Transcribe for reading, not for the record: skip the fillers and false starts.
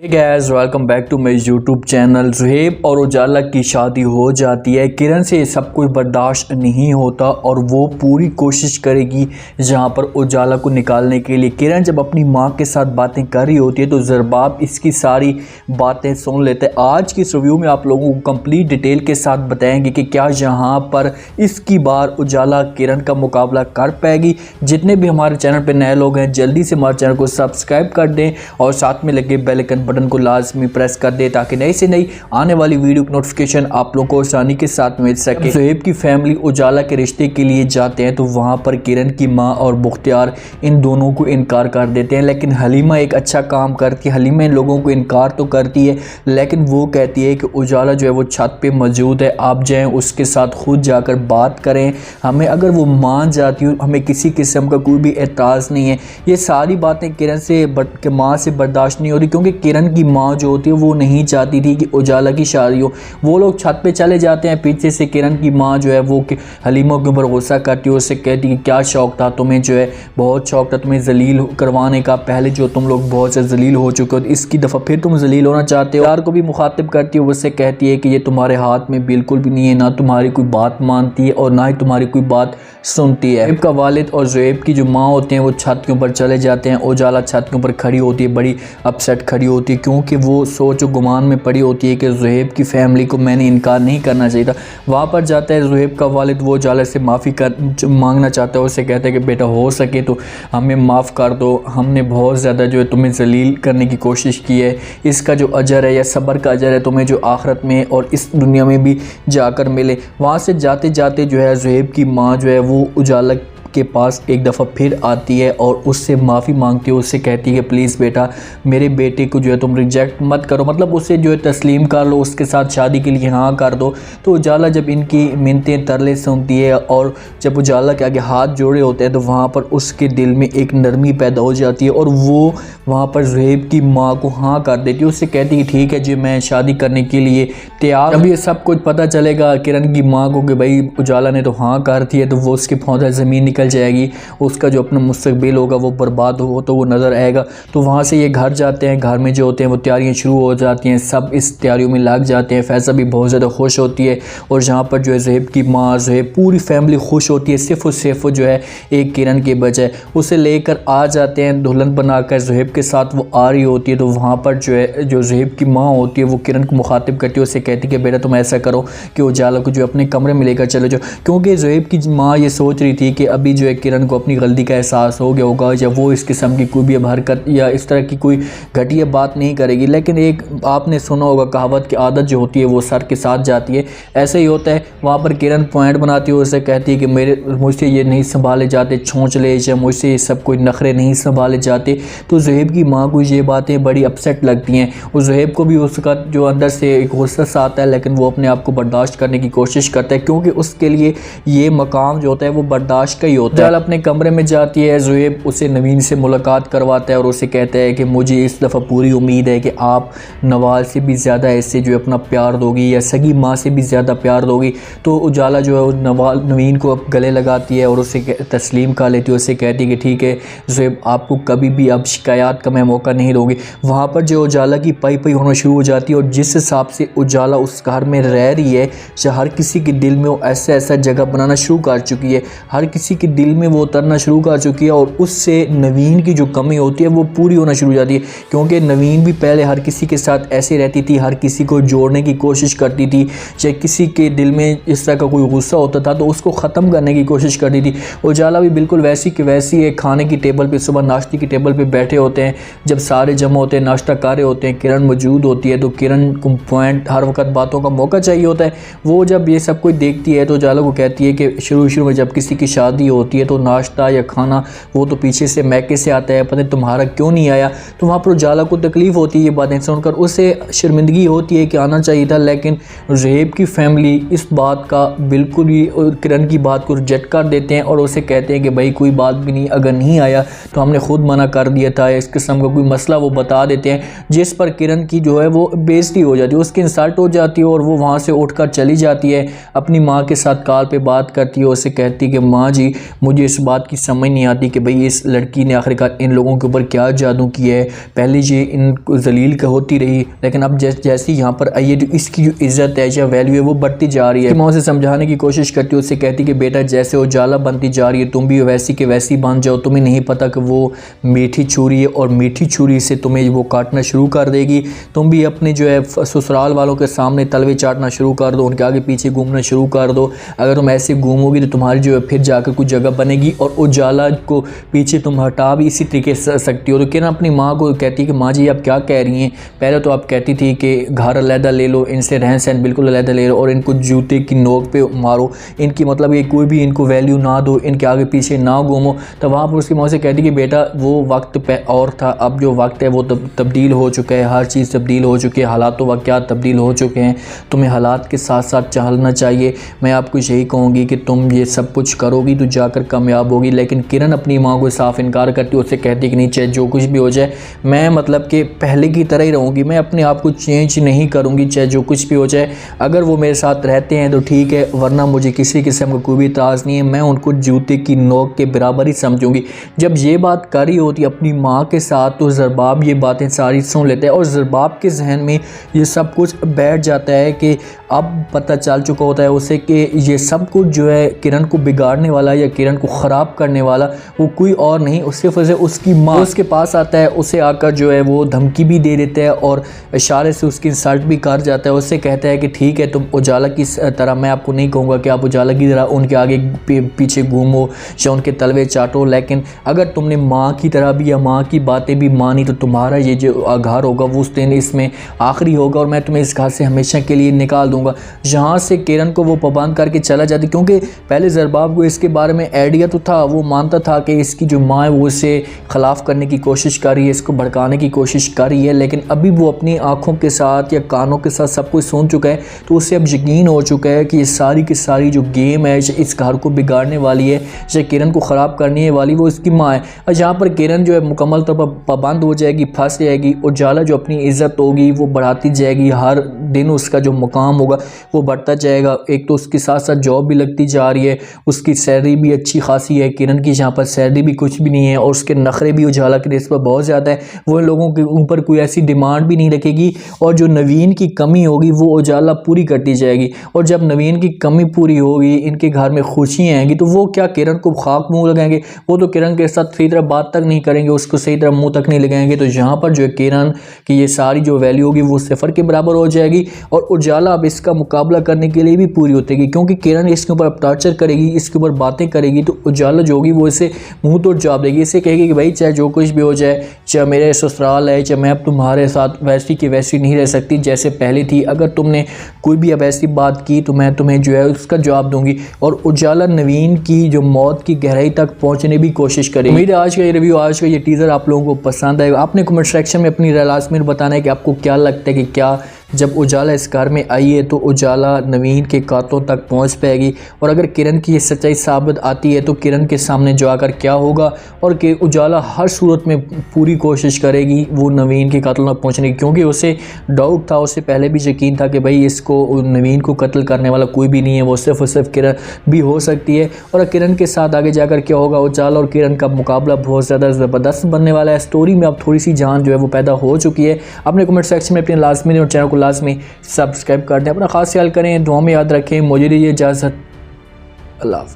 Guys welcome back to my YouTube channel. Zuhaib और उजाला की शादी हो जाती है। किरण से सब कुछ बर्दाश्त नहीं होता और वो पूरी कोशिश करेगी जहां पर उजाला को निकालने के लिए। किरण जब अपनी मां के साथ बातें कर रही होती है तो ज़रबाब इसकी सारी बातें सुन लेते हैं। आज की इस रिव्यू में आप लोगों को कंप्लीट डिटेल के साथ बताएंगे कि क्या यहाँ पर इसकी बार उजाला किरण का मुकाबला कर पाएगी। जितने भी हमारे चैनल पर नए लोग हैं जल्दी से हमारे चैनल को सब्सक्राइब कर दें और साथ में लगे बेल आइकन बटन को लाजमी प्रेस कर दे ताकि नई से नई आने वाली वीडियो की नोटिफिकेशन आप लोगों को आसानी के साथ मिल सके। ज़ुहैब की फैमिली उजाला के रिश्ते के लिए जाते हैं तो वहां पर किरण की मां और मुख्तियार इन दोनों को इनकार कर देते हैं, लेकिन हलीमा एक अच्छा काम करती है। हलीमा इन लोगों को इनकार तो करती है लेकिन वो कहती है कि उजाला जो है वो छत पे मौजूद है, आप जाएँ उसके साथ खुद जाकर बात करें। हमें अगर वो मान जाती हो हमें किसी किस्म का कोई भी एतराज़ नहीं है। ये सारी बातें किरण से माँ से बर्दाश्त नहीं हो रही क्योंकि किरण की माँ जो होती है वो नहीं चाहती थी कि उजाला की शादी हो। वो लोग छत पे चले जाते हैं, पीछे से किरण की माँ जो है वो हलीमा के ऊपर गुस्सा करती है, उससे कहती है कि क्या शौक़ था तुम्हें, जो है बहुत शौक़ था तुम्हें जलील करवाने का, पहले जो तुम लोग बहुत से जलील हो चुके हो इसकी दफ़ा फिर तुम जलील होना चाहते हो। यार को भी मुखातिब करती है, उससे कहती है कि ये तुम्हारे हाथ में बिल्कुल भी नहीं है, ना तुम्हारी कोई बात मानती है और ना ही तुम्हारी कोई बात सुनती है। ज़ुहैब का वालिद और ज़ुहैब की जो माँ होते हैं वो छत के ऊपर चले जाते हैं। उजाला छत के ऊपर खड़ी होती है, बड़ी अपसेट खड़ी होती है क्योंकि वो सोच और गुमान में पड़ी होती है कि ज़ुहैब की फैमिली को मैंने इनकार नहीं करना चाहिए था। वहाँ पर जाता है ज़ुहैब का वालिद, वो उजाला से माफ़ी मांगना चाहता है। उससे कहता है कि बेटा हो सके तो हमें माफ़ कर दो, हमने बहुत ज़्यादा जो है तुम्हें जलील करने की कोशिश की है, इसका जो अजर है या सब्र का अजर है तुम्हें जो आखिरत में और इस दुनिया में भी जाकर मिले। वहाँ से जाते जाते जो है ज़ुहैब की माँ जो है वो उजाला के पास एक दफ़ा फिर आती है और उससे माफ़ी मांगती है। उससे कहती है कि प्लीज़ बेटा मेरे बेटे को जो है तुम रिजेक्ट मत करो, मतलब उससे जो है तस्लीम कर लो, उसके साथ शादी के लिए हाँ कर दो। तो उजाला जब इनकी मिन्नतें तरले सुनती है और जब उजाला के आगे हाथ जोड़े होते हैं तो वहाँ पर उसके दिल में एक नरमी पैदा हो जाती है और वो वहाँ पर ज़ुहैब की माँ को हाँ कर देती है। उससे कहती है ठीक है जी मैं शादी करने के लिए तैयार। जब ये सब कुछ पता चलेगा किरण की माँ को कि भाई उजाला ने तो हाँ कर दी है तो वो उसकी पौधा ज़मीन निकल जाएगी, उसका जो अपना मुस्तकबिल होगा वो बर्बाद हो तो वो नज़र आएगा। तो वहाँ से ये घर जाते हैं, घर में जो होते हैं वो तैयारियाँ शुरू हो जाती हैं, सब इस तैयारियों में लग जाते हैं। फैज़ा भी बहुत ज़्यादा खुश होती है और जहाँ पर जो है ज़ुहैब की माँ ज़ुहैब पूरी फैमिली खुश होती है, सिर्फ और सिर्फ जो है एक किरण के बजाय। उसे लेकर आ जाते हैं दुल्हन बनाकर, ज़ुहैब के साथ वो आ रही होती है। तो वहाँ पर जो है जो ज़ुहैब की माँ होती है वो किरण को मुखातिब करती है, उससे कहती है कि बेटा तुम ऐसा करो कि उजाला को जो अपने कमरे में लेकर चले जाओ, क्योंकि ज़ुहैब की माँ ये सोच रही थी कि अभी जो है किरण को अपनी गलती का एहसास हो गया होगा या वो इस किस्म की कोई भी अब हरकत या इस तरह की कोई घटिया बात नहीं करेगी। लेकिन एक आपने सुना होगा कहावत की आदत जो होती है वो सर के साथ जाती है, ऐसे ही होता है। वहाँ पर किरण पॉइंट बनाती है, उससे कहती है कि मुझसे ये नहीं संभाले जाते छोंच ले या मुझसे ये सब कोई नखरे नहीं संभाले जाते। तो ज़ुहैब की माँ को ये बातें बड़ी अपसेट लगती हैं और ज़ुहैब को भी उसका जो अंदर से एक गुस्सा आता है, लेकिन वो अपने आप को बर्दाश्त करने की कोशिश करता है क्योंकि उसके लिए ये मकाम जो होता है वो बर्दाश्त का ही होता है। अपने कमरे में जाती है, ज़ुहैब उसे नवीन से मुलाकात करवाता है और उसे कहता है कि मुझे इस दफ़ा पूरी उम्मीद है कि आप नवाज़ से भी ज़्यादा ऐसे जो अपना प्यार दोगी या सगी माँ से भी ज़्यादा प्यार दोगी। तो उजाला जो है नवीन को अब गले लगाती है और उसे तस्लीम कर लेती है। उससे कहती है कि ठीक है ज़ुहैब आपको कभी भी अब शिकायत का मैं मौका नहीं दोगी। वहाँ पर जो उजाला की पाई पाई होना शुरू हो जाती है और जिस हिसाब से उजाला उस घर में रह रही है हर किसी के दिल में वो ऐसा जगह बनाना शुरू कर चुकी है, हर किसी के दिल में वो उतरना शुरू कर चुकी है और उससे नवीन की जो कमी होती है वो पूरी होना शुरू हो जाती है। क्योंकि नवीन भी पहले हर किसी के साथ ऐसे रहती थी, हर किसी को जोड़ने की कोशिश करती थी, चाहे किसी के दिल में इस तरह का कोई गुस्सा होता था तो उसको ख़त्म करने की कोशिश करती थी। उजाला भी बिल्कुल वैसी कि वैसी है, खाने की टेबल पे सुबह नाश्ते की टेबल पे बैठे होते हैं, जब सारे जमा होते हैं नाश्ता कर रहे होते हैं, किरण मौजूद होती है तो किरण को पॉइंट हर वक्त बातों का मौका चाहिए होता है। वो जब ये सब कुछ देखती है तो उजाला को कहती है कि शुरू में जब किसी की शादी होती है तो नाश्ता या खाना वो तो पीछे से मैके से आता है, पता नहीं तुम्हारा क्यों नहीं आया। तो वहाँ पर उजाला को तकलीफ़ होती है ये बातें सुनकर, उसे शर्मिंदगी होती है कि आना चाहिए था। लेकिन ज़ुहैब की फैमिली इस बात का बिल्कुल ही किरण की बात को रिजेक्ट कर देते हैं और उसे कहते हैं कि भाई कोई बात भी नहीं, अगर नहीं आया तो हमने खुद मना कर दिया था, इस किस्म का कोई मसला वो बता देते हैं। जिस पर किरण की जो है वो बेइज्जती हो जाती है, उसकी इंसल्ट हो जाती है और वो वहाँ से उठकर चली जाती है, अपनी माँ के साथ कॉल पे बात करती है। उससे कहती है कि माँ जी मुझे इस बात की समझ नहीं आती कि भाई इस लड़की ने आखिरकार इन लोगों के ऊपर क्या जादू किया है। पहले ये इनको जलील होती रही, लेकिन अब जैसे यहाँ पर आई है, जो इसकी जो इज़्ज़त है या वैल्यू है वो बढ़ती जा रही है। मैं उसे समझाने की कोशिश करती हूँ, उससे कहती कि बेटा जैसे उजाला बनती जा रही है तुम भी वैसी के वैसी बन जाओ। तुम्हें नहीं पता कि वो मीठी छुरी है और मीठी छुरी से तुम्हें वो काटना शुरू कर देगी। तुम भी अपने जो है ससुराल वालों के सामने तलवे चाटना शुरू कर दो, उनके आगे पीछे घूमना शुरू कर दो। अगर तुम ऐसे घूमोगी तो तुम्हारी जो है फिर जाकर कुछ जगह बनेगी और उजाला को पीछे तुम हटा भी इसी तरीके से सकती हो। तो किरण अपनी माँ को कहती है कि माँ जी आप क्या कह रही हैं, पहले तो आप कहती थी कि घर अलहदा ले लो, इनसे रहन सहन बिल्कुल अलहदा ले लो और इनको जूते की नोक पे मारो, इनकी मतलब ये कोई भी इनको वैल्यू ना दो, इनके आगे पीछे ना घूमो। तो वहाँ पर उसकी माँ से कहती कि बेटा वो वक्त पे और था, अब जो वक्त है वो तब्दील हो चुका है, हर चीज़ तब्दील हो चुकी है, हालात व वाक़यात तब्दील हो चुके हैं, तुम्हें हालात के साथ साथ चलना चाहिए। मैं आपको यही कहूँगी कि तुम ये सब कुछ करोगी तो जाकर कामयाब होगी। लेकिन किरण अपनी माँ को साफ इनकार करती है, उससे कहती कि नहीं चाहे जो कुछ भी हो जाए मैं मतलब कि पहले की तरह ही रहूँगी, मैं अपने आप को चेंज नहीं करूँगी चाहे जो कुछ भी हो जाए। अगर वो मेरे साथ रहते हैं तो ठीक है, वरना मुझे किसी किस्म का कोई भी इतराज़ नहीं है, मैं उनको जूते की नोक के बराबर ही समझूंगी। जब ये बात कर रही होती अपनी माँ के साथ तो ज़रबाब ये बातें सारी सुन लेते हैं और ज़रबाब के जहन में ये सब कुछ बैठ जाता है कि अब पता चल चुका होता है उसे कि ये सब कुछ जो है किरण को बिगाड़ने वाला या किरण को ख़राब करने वाला वो कोई और नहीं, उसके वजह उसकी माँ उसके पास आता है, उसे आकर जो है वो धमकी भी दे देता है और इशारे से उसकी इंसल्ट भी कर जाता है। उससे कहता है कि ठीक है तुम उजाला की तरह, मैं आपको नहीं कहूँगा कि आप उजाला की तरह उनके आगे पीछे घूमो या उनके तलवे चाटो, लेकिन अगर तुमने माँ की तरह भी या माँ की बातें भी मानी तो तुम्हारा ये जो घर होगा वो उस दिन इसमें आखिरी होगा और मैं तुम्हें इस घर से हमेशा के लिए निकाल दूंगा। यहाँ से किरण को वो पाबंद करके चला जाती, क्योंकि पहले ज़रबाब को इसके बारे में आइडिया तो था, वो मानता था कि इसकी जो माँ है वो इसे ख़िलाफ़ करने की कोशिश कर रही है, इसको भड़काने की कोशिश कर रही है। लेकिन अभी वो अपनी आँखों के साथ या कानों के साथ सब कुछ सुन चुका है, तो उसे अब यकीन हो चुका है कि ये सारी की सारी जो गेम है इस घर को बिगाड़ने वाली है, या किरण को ख़राब करने वाली वो इसकी माँ है। और यहाँ पर किरण जो है मुकम्मल तौर पर पाबंद हो जाएगी, फंस जाएगी। उजाला जो अपनी इज़्ज़त होगी वो बढ़ाती जाएगी, हर दिन उसका जो मुकाम होगा वो बढ़ता जाएगा। एक तो उसके साथ साथ जॉब भी लगती जा रही है, उसकी सैलरी भी अच्छी खासी है, किरण की यहाँ पर सैलरी भी कुछ भी नहीं है और उसके नखरे भी उजाला के रेस पर बहुत ज़्यादा है। वो लोगों के ऊपर कोई ऐसी डिमांड भी नहीं रखेगी और जो नवीन की कमी होगी वो उजाला पूरी करती जाएगी। और जब नवीन की कमी पूरी होगी, इनके घर में खुशियाँ आएंगी, तो वो क्या किरण को खाक मुँह लगाएंगे, वो तो किरण के साथ सही तरह बात तक नहीं करेंगे, उसको सही तरह मुँह तक नहीं लगाएंगे। तो यहाँ पर जो है किरण की ये सारी जो वैल्यू होगी वो सिफर के बराबर हो जाएगी और उजाला अब इसका मुकाबला करने के लिए भी पूरी होती, क्योंकि किरण इसके ऊपर टॉर्चर करेगी, इसके ऊपर बातें करेगी, तो उजाला जो होगी वो इसे मुंह तोड़ जवाब देगी। इसे कहेगी कि भाई चाहे जो कुछ भी हो जाए, चाहे मेरे ससुराल है, चाहे मैं अब तुम्हारे साथ वैसी की वैसी नहीं रह सकती जैसे पहले थी, अगर तुमने कोई भी अब ऐसी बात की तो मैं तुम्हें जो है उसका जवाब दूंगी। और उजाला नवीन की जो मौत की गहराई तक पहुंचने की कोशिश करेगी। उम्मीद है आज का ये रिव्यू, आज का ये टीज़र आप लोगों को पसंद आएगा। आपने कमेंट सेक्शन में अपनी राय लाज़मी बताना है कि आपको क्या लगता है कि क्या जब उजाला इस घर में आई है तो उजाला नवीन के कातों तक पहुंच पाएगी, और अगर किरण की ये सच्चाई साबित आती है तो किरण के सामने जो आकर क्या होगा, और कि उजाला हर सूरत में पूरी कोशिश करेगी वो नवीन के कातलों तक पहुंचने की, क्योंकि उसे डाउट था, उससे पहले भी यकीन था कि भाई इसको नवीन को कत्ल करने वाला कोई भी नहीं है, वो सिर्फ और सिर्फ किरण भी हो सकती है। और किरण के साथ आगे जाकर क्या होगा, उजाला और किरण का मुकाबला बहुत ज़्यादा ज़बरदस्त बनने वाला है। स्टोरी में अब थोड़ी सी जान जो है वो पैदा हो चुकी है। अपने कमेंट सेक्शन में अपने लाजमी और चैनल को लाजमी सब्सक्राइब कर दें। अपना खास ख्याल करें, दुआ में याद रखें। मुझे दीजिए इजाज़त। अल्लाह।